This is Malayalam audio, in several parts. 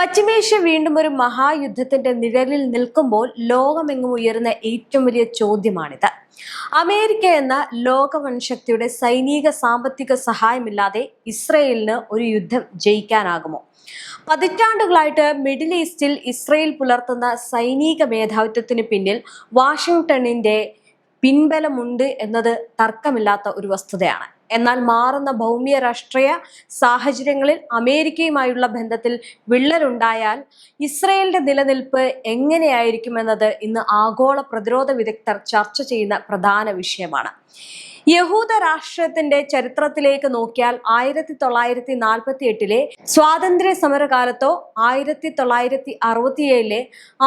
പശ്ചിമേഷ്യ വീണ്ടും ഒരു മഹായുദ്ധത്തിന്റെ നിഴലിൽ നിൽക്കുമ്പോൾ ലോകമെങ്ങും ഉയരുന്ന ഏറ്റവും വലിയ ചോദ്യമാണിത്. അമേരിക്ക എന്ന ലോകവൻശക്തിയുടെ സൈനിക സാമ്പത്തിക സഹായമില്ലാതെ ഇസ്രയേലിന് ഒരു യുദ്ധം ജയിക്കാനാകുമോ? പതിറ്റാണ്ടുകളായിട്ട് മിഡിൽ ഈസ്റ്റിൽ ഇസ്രയേൽ പുലർത്തുന്ന സൈനിക മേധാവിത്വത്തിന് പിന്നിൽ വാഷിംഗ്ടണിന്റെ പിൻബലമുണ്ട് എന്നത് തർക്കമില്ലാത്ത ഒരു വസ്തുതയാണ്. എന്നാൽ മാറുന്ന ഭൗമ്യ രാഷ്ട്രീയ സാഹചര്യങ്ങളിൽ അമേരിക്കയുമായുള്ള ബന്ധത്തിൽ വിള്ളലുണ്ടായാൽ ഇസ്രയേലിന്റെ നിലനിൽപ്പ് എങ്ങനെയായിരിക്കുമെന്നത് ഇന്ന് ആഗോള പ്രതിരോധ വിദഗ്ധർ ചർച്ച ചെയ്യുന്ന പ്രധാന വിഷയമാണ്. യഹൂദ രാഷ്ട്രത്തിന്റെ ചരിത്രത്തിലേക്ക് നോക്കിയാൽ 1948 സ്വാതന്ത്ര്യ സമരകാലത്തോ 1967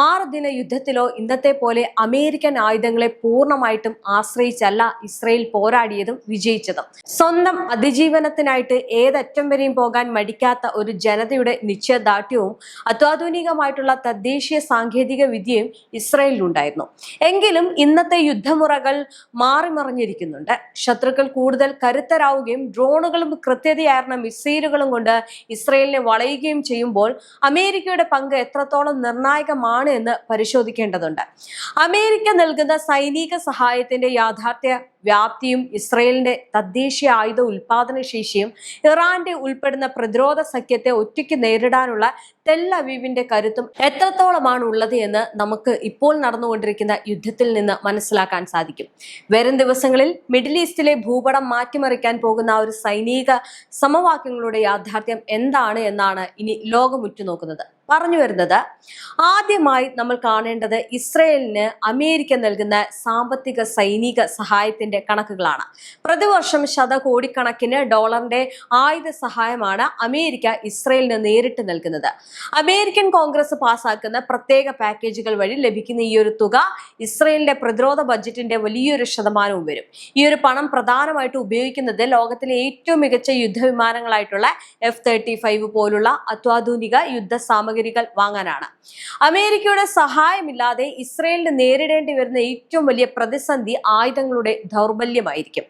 6 ദിന യുദ്ധത്തിലോ ഇന്നത്തെ പോലെ അമേരിക്കൻ ആയുധങ്ങളെ പൂർണ്ണമായിട്ടും ആശ്രയിച്ചല്ല ഇസ്രയേൽ പോരാടിയതും വിജയിച്ചതും. സ്വന്തം അതിജീവനത്തിനായിട്ട് ഏതറ്റം വരെയും പോകാൻ മടിക്കാത്ത ഒരു ജനതയുടെ നിശ്ചയദാർഢ്യവും അത്യാധുനികമായിട്ടുള്ള തദ്ദേശീയ സാങ്കേതിക വിദ്യയും ഇസ്രയേലിലുണ്ടായിരുന്നു. എങ്കിലും ഇന്നത്തെ യുദ്ധമുറകൾ മാറിമറിഞ്ഞിരിക്കുന്നുണ്ട്. ശത്രുക്കൾ കൂടുതൽ കരുത്തരാവുകയും ഡ്രോണുകളും കൃത്യതയാർന്ന മിസൈലുകളും കൊണ്ട് ഇസ്രയേലിനെ വളയുകയും ചെയ്യുമ്പോൾ അമേരിക്കയുടെ പങ്ക് എത്രത്തോളം നിർണായകമാണ് എന്ന് പരിശോധിക്കേണ്ടതുണ്ട്. അമേരിക്ക നൽകുന്ന സൈനിക സഹായത്തിന്റെ യാഥാർത്ഥ്യ വ്യാപ്തിയും ഇസ്രയേലിന്റെ തദ്ദേശീയ ആയുധ ഉൽപാദന ശേഷിയും ഇറാന്റെ ഉൾപ്പെടുന്ന പ്രതിരോധ സഖ്യത്തെ ഒറ്റയ്ക്ക് നേരിടാനുള്ള ടെൽ അവീവിന്റെ കരുത്തും എത്രത്തോളമാണ് ഉള്ളത് എന്ന് നമുക്ക് ഇപ്പോൾ നടന്നുകൊണ്ടിരിക്കുന്ന യുദ്ധത്തിൽ നിന്ന് മനസ്സിലാക്കാൻ സാധിക്കും. വരും ദിവസങ്ങളിൽ മിഡിൽ ഈസ്റ്റിലെ ഭൂപടം മാറ്റിമറിക്കാൻ പോകുന്ന ഒരു സൈനിക സമവാക്യങ്ങളുടെ യാഥാർത്ഥ്യം എന്താണ് എന്നാണ് ഇനി ലോകം ഉറ്റുനോക്കുന്നത്. പറഞ്ഞു വരുന്നത്, ആദ്യമായി നമ്മൾ കാണേണ്ടത് ഇസ്രയേലിന് അമേരിക്ക നൽകുന്ന സാമ്പത്തിക സൈനിക സഹായത്തിന്റെ കണക്കുകളാണ്. പ്രതിവർഷം ശതകോടിക്കണക്കിന് ഡോളറിന്റെ ആയുധ സഹായമാണ് അമേരിക്ക ഇസ്രയേലിന് നേരിട്ട് നൽകുന്നത്. അമേരിക്കൻ കോൺഗ്രസ് പാസാക്കുന്ന പ്രത്യേക പാക്കേജുകൾ വഴി ലഭിക്കുന്ന ഈ ഒരു തുക ഇസ്രയേലിന്റെ പ്രതിരോധ ബഡ്ജറ്റിന്റെ വലിയൊരു ശതമാനവും വരും. ഈ ഒരു പണം പ്രധാനമായിട്ട് ഉപയോഗിക്കുന്നത് ലോകത്തിലെ ഏറ്റവും മികച്ച യുദ്ധവിമാനങ്ങളായിട്ടുള്ള F-35 പോലുള്ള അത്യാധുനിക യുദ്ധ സാമഗ്രികൾ വാങ്ങാനാണ്. അമേരിക്കയുടെ സഹായമില്ലാതെ ഇസ്രയേലിന് നേരിടേണ്ടി വരുന്ന ഏറ്റവും വലിയ പ്രതിസന്ധി ആയുധങ്ങളുടെ ദൗർബല്യമായിരിക്കും.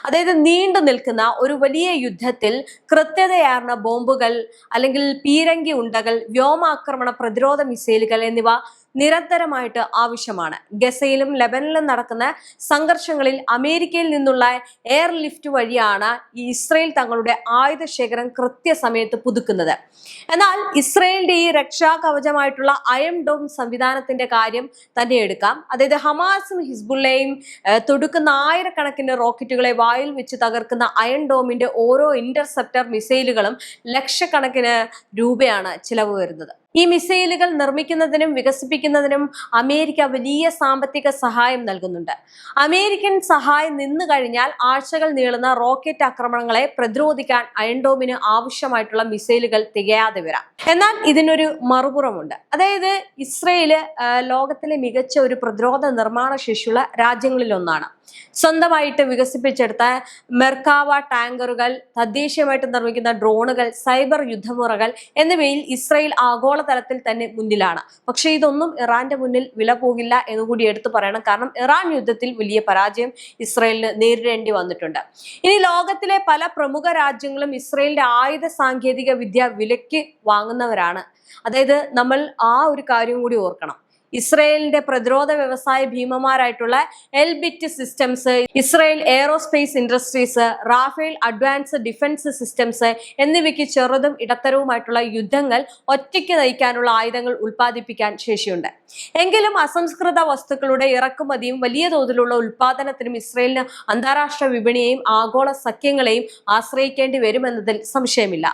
അതായത് നീണ്ടു നിൽക്കുന്ന ഒരു വലിയ യുദ്ധത്തിൽ കൃത്യതയാർന്ന ബോംബുകൾ അല്ലെങ്കിൽ പീരങ്കി ഉണ്ടകൾ, വ്യോമാക്രമണ പ്രതിരോധ മിസൈലുകൾ എന്നിവ നിരന്തരമായിട്ട് ആവശ്യമാണ്. ഗസയിലും ലെബനനിലും നടക്കുന്ന സംഘർഷങ്ങളിൽ അമേരിക്കയിൽ നിന്നുള്ള എയർ ലിഫ്റ്റ് വഴിയാണ് ഈ ഇസ്രയേൽ തങ്ങളുടെ ആയുധ ശേഖരം കൃത്യസമയത്ത് പുതുക്കുന്നത്. എന്നാൽ ഇസ്രയേലിന്റെ ഈ രക്ഷാ കവചമായിട്ടുള്ള അയൺ ഡോം സംവിധാനത്തിന്റെ കാര്യം തന്നെ എടുക്കാം. അതായത് ഹമാസും ഹിസ്ബുള്ളയും തൊടുക്കുന്ന ആയിരക്കണക്കിന് റോക്കറ്റുകളെ വായിൽ വെച്ച് തകർക്കുന്ന അയൺ ഡോമിന്റെ ഓരോ ഇന്റർസെപ്റ്റർ മിസൈലുകളും ലക്ഷക്കണക്കിന് രൂപയാണ് ചിലവ് വരുന്നത്. ഈ മിസൈലുകൾ നിർമ്മിക്കുന്നതിനും വികസിപ്പിക്കുന്നതിനും അമേരിക്ക വലിയ സാമ്പത്തിക സഹായം നൽകുന്നുണ്ട്. അമേരിക്കൻ സഹായം നിന്നു കഴിഞ്ഞാൽ ആഴ്ചകൾ നീളുന്ന റോക്കറ്റ് ആക്രമണങ്ങളെ പ്രതിരോധിക്കാൻ അയൺഡോമിന് ആവശ്യമായിട്ടുള്ള മിസൈലുകൾ തികയാതെ വരാം. എന്നാൽ ഇതിനൊരു മറുപുറമുണ്ട്. അതായത് ഇസ്രയേല് ലോകത്തിലെ മികച്ച ഒരു പ്രതിരോധ നിർമ്മാണ ശേഷിയുള്ള രാജ്യങ്ങളിൽ ഒന്നാണ്. സ്വന്തമായിട്ട് വികസിപ്പിച്ചെടുത്ത മെർക്കാവ ടാങ്കറുകൾ, തദ്ദേശീയമായിട്ട് നിർമ്മിക്കുന്ന ഡ്രോണുകൾ, സൈബർ യുദ്ധമുറകൾ എന്നിവയിൽ ഇസ്രയേൽ ആഗോളതലത്തിൽ തന്നെ മുന്നിലാണ്. പക്ഷെ ഇതൊന്നും ഇറാന്റെ മുന്നിൽ വില പോകില്ല എന്നുകൂടി എടുത്തു പറയണം. കാരണം ഇറാൻ യുദ്ധത്തിൽ വലിയ പരാജയം ഇസ്രയേലിന് നേരിടേണ്ടി വന്നിട്ടുണ്ട്. ഇനി ലോകത്തിലെ പല പ്രമുഖ രാജ്യങ്ങളും ഇസ്രയേലിന്റെ ആയുധ സാങ്കേതിക വിദ്യ വിലയ്ക്ക് വാങ്ങുന്നവരാണ്. അതായത് നമ്മൾ ആ ഒരു കാര്യം കൂടി ഓർക്കണം. ഇസ്രയേലിന്റെ പ്രതിരോധ വ്യവസായ ഭീമന്മാരായിട്ടുള്ള Elbit systems, Israel aerospace industries, Rafael advance defence systems എന്നിവയ്ക്ക് ചെറുതും ഇടത്തരവുമായിട്ടുള്ള യുദ്ധങ്ങൾ ഒറ്റയ്ക്ക് നയിക്കാനുള്ള ആയുധങ്ങൾ ഉൽപ്പാദിപ്പിക്കാൻ ശേഷിയുണ്ട്. എങ്കിലും അസംസ്കൃത വസ്തുക്കളുടെ ഇറക്കുമതിയും വലിയ തോതിലുള്ള ഉൽപാദനത്തിനും ഇസ്രയേലിന് അന്താരാഷ്ട്ര വിപണിയെയും ആഗോള സഖ്യങ്ങളെയും ആശ്രയിക്കേണ്ടി വരുമെന്നതിൽ സംശയമില്ല.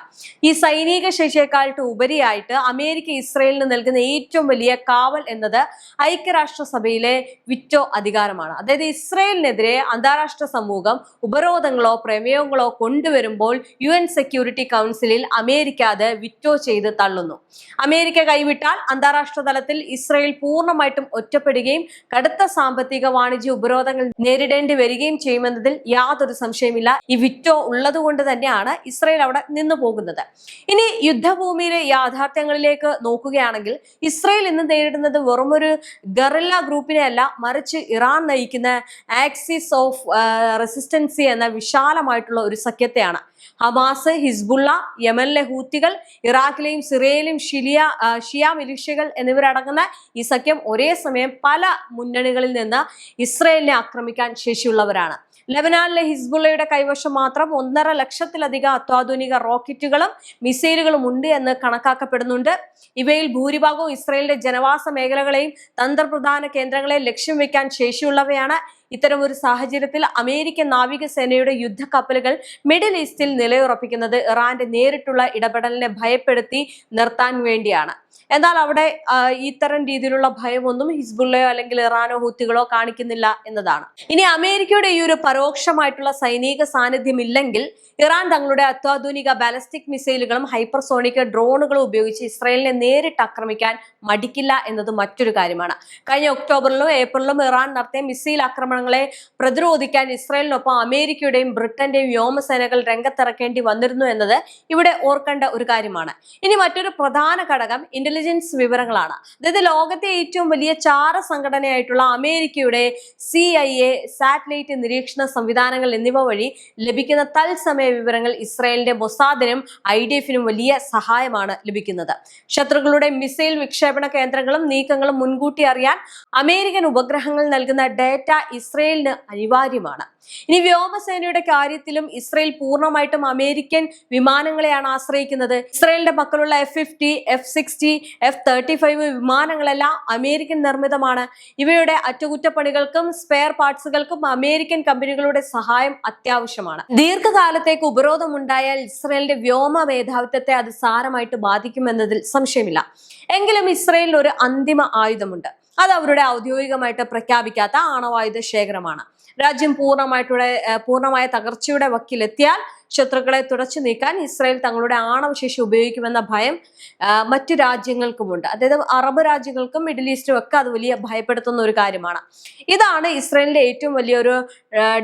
ഈ സൈനിക ശേഷിയെക്കാളും ഉപരിയായിട്ട് അമേരിക്ക ഇസ്രയേലിന് നൽകുന്ന ഏറ്റവും വലിയ കാവൽ എന്നത് ഐക്യരാഷ്ട്രസഭയിലെ വിറ്റോ അധികാരമാണ്. അതായത് ഇസ്രയേലിനെതിരെ അന്താരാഷ്ട്ര സമൂഹം ഉപരോധങ്ങളോ പ്രമേയങ്ങളോ കൊണ്ടുവരുമ്പോൾ UN സെക്യൂരിറ്റി കൗൺസിലിൽ അമേരിക്ക അത് വിറ്റോ ചെയ്ത് തള്ളുന്നു. അമേരിക്ക കൈവിട്ടാൽ അന്താരാഷ്ട്ര തലത്തിൽ ഇസ്രയേൽ പൂർണ്ണമായിട്ടും ഒറ്റപ്പെടുകയും കടുത്ത സാമ്പത്തിക വാണിജ്യ ഉപരോധങ്ങൾ നേരിടേണ്ടി വരികയും ചെയ്യുമെന്നതിൽ യാതൊരു സംശയമില്ല. ഈ വിറ്റോ ഉള്ളത് കൊണ്ട് തന്നെയാണ് ഇസ്രയേൽ അവിടെ നിന്നു പോകുന്നത്. ഇനി യുദ്ധഭൂമിയിലെ യാഥാർത്ഥ്യങ്ങളിലേക്ക് നോക്കുകയാണെങ്കിൽ ഇസ്രയേൽ ഇന്ന് നേരിടുന്നത് വെറുമൊരു ഗറില്ല ഗ്രൂപ്പിനെ അല്ല, മറിച്ച് ഇറാൻ നയിക്കുന്ന ആക്സിസ് ഓഫ് റെസിസ്റ്റൻസി എന്ന വിശാലമായിട്ടുള്ള ഒരു സഖ്യത്തെയാണ്. ഹമാസ്, ഹിസ്ബുള്ള, യമനിലെ ഹൂത്തികൾ, ഇറാഖിലെയും സിറിയയിലെയും ഷിയ മിലിഷ്യകൾ എന്നിവരടങ്ങുന്ന ഈ സഖ്യം ഒരേ സമയം പല മുന്നണികളിൽ നിന്ന് ഇസ്രയേലിനെ ആക്രമിക്കാൻ ശേഷിയുള്ളവരാണ്. ലെബനാനിലെ ഹിസ്ബുള്ളയുടെ കൈവശം മാത്രം 1.5 ലക്ഷത്തിലധികം അത്യാധുനിക റോക്കറ്റുകളും മിസൈലുകളും ഉണ്ട് എന്ന് കണക്കാക്കപ്പെടുന്നുണ്ട്. ഇവയിൽ ഭൂരിഭാഗവും ഇസ്രയേലിന്റെ ജനവാസ മേഖലകളെയും തന്ത്രപ്രധാന കേന്ദ്രങ്ങളെയും ലക്ഷ്യം വെക്കാൻ ശേഷിയുള്ളവയാണ്. ഇത്തരം ഒരു സാഹചര്യത്തിൽ അമേരിക്കൻ നാവികസേനയുടെ യുദ്ധക്കപ്പലുകൾ മിഡിൽ ഈസ്റ്റിൽ നിലയുറപ്പിക്കുന്നത് ഇറാന്റെ നേരിട്ടുള്ള ഇടപെടലിനെ ഭയപ്പെടുത്തി നിർത്താൻ വേണ്ടിയാണ്. എന്നാൽ അവിടെ ഇത്തരം രീതിയിലുള്ള ഭയമൊന്നും ഹിസ്ബുള്ളയോ അല്ലെങ്കിൽ ഇറാനോ ഹൂത്തികളോ കാണിക്കുന്നില്ല എന്നതാണ്. ഇനി അമേരിക്കയുടെ ഈ ഒരു പരോക്ഷമായിട്ടുള്ള സൈനിക സാന്നിധ്യം ഇല്ലെങ്കിൽ ഇറാൻ തങ്ങളുടെ അത്യാധുനിക ബാലിസ്റ്റിക് മിസൈലുകളും ഹൈപ്പർസോണിക് ഡ്രോണുകളും ഉപയോഗിച്ച് ഇസ്രായേലിനെ നേരിട്ട് ആക്രമിക്കാൻ മടിക്കില്ല എന്നത് മറ്റൊരു കാര്യമാണ്. കഴിഞ്ഞ ഒക്ടോബറിലും ഏപ്രിലിലും ഇറാൻ നടത്തിയ മിസൈൽ ആക്രമണങ്ങളെ പ്രതിരോധിക്കാൻ ഇസ്രായേലിനൊപ്പം അമേരിക്കയുടെയും ബ്രിട്ടന്റെയും വ്യോമസേനകൾ രംഗത്തിറക്കേണ്ടി വന്നിരുന്നു എന്നത് ഇവിടെ ഓർക്കേണ്ട ഒരു കാര്യമാണ്. ഇനി മറ്റൊരു പ്രധാന ഘടകം ഇന്റലിജൻസ് വിവരങ്ങളാണ്. അതായത് ലോകത്തെ ഏറ്റവും വലിയ ചാര സംഘടനയായിട്ടുള്ള അമേരിക്കയുടെ CIA, സാറ്റലൈറ്റ് നിരീക്ഷണ സംവിധാനങ്ങൾ എന്നിവ വഴി ലഭിക്കുന്ന തത്സമയ വിവരങ്ങൾ ഇസ്രായേലിന്റെ മൊസാദിനും IDF-നും വലിയ സഹായമാണ് ലഭിക്കുന്നത്. ശത്രുക്കളുടെ മിസൈൽ വിക്ഷേപണ കേന്ദ്രങ്ങളും നീക്കങ്ങളും മുൻകൂട്ടി അറിയാൻ അമേരിക്കൻ ഉപഗ്രഹങ്ങൾ നൽകുന്ന ഡേറ്റ ഇസ്രായേലിന് അനിവാര്യമാണ്. ഇനി വ്യോമസേനയുടെ കാര്യത്തിലും ഇസ്രായേൽ പൂർണ്ണമായിട്ടും അമേരിക്കൻ വിമാനങ്ങളെയാണ് ആശ്രയിക്കുന്നത്. ഇസ്രായേലിന്റെ പക്കലുള്ള F-50, F-60, F-35 വിമാനങ്ങളെല്ലാം അമേരിക്കൻ നിർമ്മിതമാണ്. ഇവയുടെ അറ്റകുറ്റപ്പണികൾക്കും സ്പെയർ പാർട്സുകൾക്കും അമേരിക്കൻ കമ്പനികളുടെ സഹായം അത്യാവശ്യമാണ്. ദീർഘകാലത്തേക്ക് ഉപരോധമുണ്ടായാൽ ഇസ്രായേലിന്റെ വ്യോമ മേധാവിത്വത്തെ അത് സാരമായിട്ട് ബാധിക്കുമെന്നതിൽ സംശയമില്ല. എങ്കിലും ഇസ്രായേലിന് ഒരു അന്തിമ ആയുധമുണ്ട്. അത് അവരുടെ ഔദ്യോഗികമായിട്ട് പ്രഖ്യാപിക്കാത്ത ആണവായുധ ശേഖരമാണ്. രാജ്യം പൂർണ്ണമായ തകർച്ചയുടെ വക്കിലെത്തിയാൽ ശത്രുക്കളെ തുടച്ചു നീക്കാൻ ഇസ്രായേൽ തങ്ങളുടെ ആണവശേഷി ഉപയോഗിക്കുമെന്ന ഭയം മറ്റു രാജ്യങ്ങൾക്കുമുണ്ട്. അതായത് അറബ് രാജ്യങ്ങൾക്കും മിഡിൽ ഈസ്റ്റും ഒക്കെ അത് വലിയ ഭയപ്പെടുത്തുന്ന ഒരു കാര്യമാണ്. ഇതാണ് ഇസ്രായേലിന്റെ ഏറ്റവും വലിയൊരു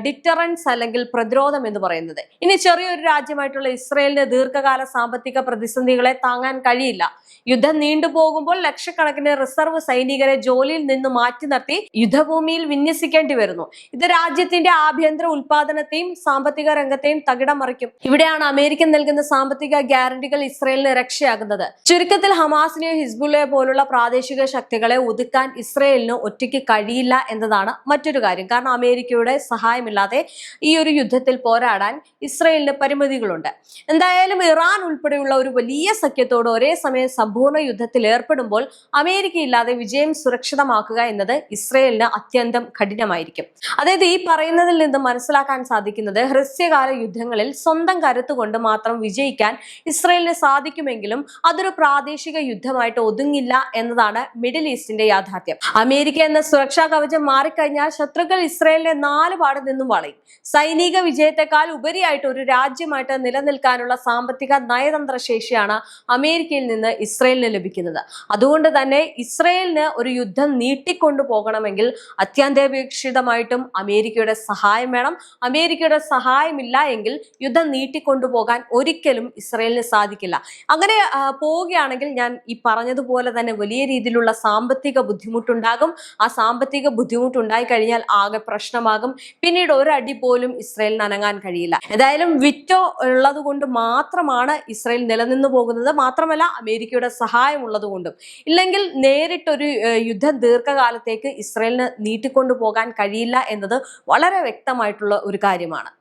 ഡിറ്ററൻസ് അല്ലെങ്കിൽ പ്രതിരോധം എന്ന് പറയുന്നത്. ഇനി ചെറിയൊരു രാജ്യമായിട്ടുള്ള ഇസ്രായേലിന് ദീർഘകാല സാമ്പത്തിക പ്രതിസന്ധികളെ താങ്ങാൻ കഴിയില്ല. യുദ്ധം നീണ്ടുപോകുമ്പോൾ ലക്ഷക്കണക്കിന് റിസർവ് സൈനികരെ ജോലിയിൽ നിന്ന് മാറ്റി നിർത്തി യുദ്ധഭൂമിയിൽ വിന്യസിക്കേണ്ടി വരുന്നു. ഇത് രാജ്യത്തിന്റെ ആഭ്യന്തര ഉൽപാദനത്തെയും സാമ്പത്തിക രംഗത്തെയും തകിടം മറിക്കും. ഇവിടെയാണ് അമേരിക്കൻ നൽകുന്ന സാമ്പത്തിക ഗ്യാരണ്ടികൾ ഇസ്രായേലിന് രക്ഷയാകുന്നത്. ചുരുക്കത്തിൽ ഹമാസിനെയോ ഹിസ്ബുള്ളയെ പോലുള്ള പ്രാദേശിക ശക്തികളെ ഒതുക്കാൻ ഇസ്രായേലിന് ഒറ്റയ്ക്ക് കഴിയില്ല എന്നതാണ് മറ്റൊരു കാര്യം. കാരണം അമേരിക്കയുടെ സഹായമില്ലാതെ ഈ ഒരു യുദ്ധത്തിൽ പോരാടാൻ ഇസ്രായേലിന് പരിമിതികളുണ്ട്. എന്തായാലും ഇറാൻ ഉൾപ്പെടെയുള്ള ഒരു വലിയ സഖ്യത്തോട് ഒരേ സമയം സമ്പൂർണ്ണ യുദ്ധത്തിൽ ഏർപ്പെടുമ്പോൾ അമേരിക്ക ഇല്ലാതെ വിജയം സുരക്ഷിതമാക്കുക എന്നത് ഇസ്രായേലിന് അത്യന്തം കഠിനമായിരിക്കും. അതായത് ഈ പറയുന്നതിൽ നിന്ന് മനസ്സിലാക്കാൻ സാധിക്കുന്നത് ഹ്രസ്വകാല യുദ്ധങ്ങളിൽ സ്വന്തം കരുത്തുകൊണ്ട് മാത്രം വിജയിക്കാൻ ഇസ്രായേലിന് സാധിക്കുമെങ്കിലും അതൊരു പ്രാദേശിക യുദ്ധമായിട്ട് ഒതുങ്ങില്ല എന്നതാണ് മിഡിൽ ഈസ്റ്റിന്റെ യാഥാർത്ഥ്യം. അമേരിക്ക എന്ന സുരക്ഷാ കവചം മാറിക്കഴിഞ്ഞാൽ ശത്രുക്കൾ ഇസ്രായേലിനെ 4 പാട് നിന്നും വളയും. സൈനിക വിജയത്തെക്കാൾ ഉപരിയായിട്ട് ഒരു രാജ്യമായിട്ട് നിലനിൽക്കാനുള്ള സാമ്പത്തിക നയതന്ത്ര ശേഷിയാണ് അമേരിക്കയിൽ നിന്ന് ഇസ്രായേലിന് ലഭിക്കുന്നത്. അതുകൊണ്ട് തന്നെ ഇസ്രായേലിന് ഒരു യുദ്ധം നീട്ടിക്കൊണ്ടു പോകണമെങ്കിൽ അത്യന്താപേക്ഷിതമായിട്ടും അമേരിക്കയുടെ സഹായം വേണം. അമേരിക്കയുടെ സഹായമില്ല എങ്കിൽ യുദ്ധം നീട്ടിക്കൊണ്ടുപോകാൻ ഒരിക്കലും ഇസ്രായേലിന് സാധിക്കില്ല. അങ്ങനെ പോവുകയാണെങ്കിൽ ഞാൻ ഈ പറഞ്ഞതുപോലെ തന്നെ വലിയ രീതിയിലുള്ള സാമ്പത്തിക ബുദ്ധിമുട്ടുണ്ടാകും. ആ സാമ്പത്തിക ബുദ്ധിമുട്ടുണ്ടായി കഴിഞ്ഞാൽ ആകെ പ്രശ്നമാകും. പിന്നീട് ഒരടി പോലും ഇസ്രായേലിന് അനങ്ങാൻ കഴിയില്ല. ഏതായാലും വിറ്റോ ഉള്ളത് കൊണ്ട് മാത്രമാണ് ഇസ്രായേൽ നിലനിന്നു പോകുന്നത്. മാത്രമല്ല അമേരിക്കയുടെ സഹായം ഉള്ളത് കൊണ്ടും. ഇല്ലെങ്കിൽ നേരിട്ടൊരു യുദ്ധം ദീർഘകാലത്തേക്ക് ഇസ്രായേലിന് നീട്ടിക്കൊണ്ടു പോകാൻ കഴിയില്ല എന്നത് വളരെ വ്യക്തമായിട്ടുള്ള ഒരു കാര്യമാണ്.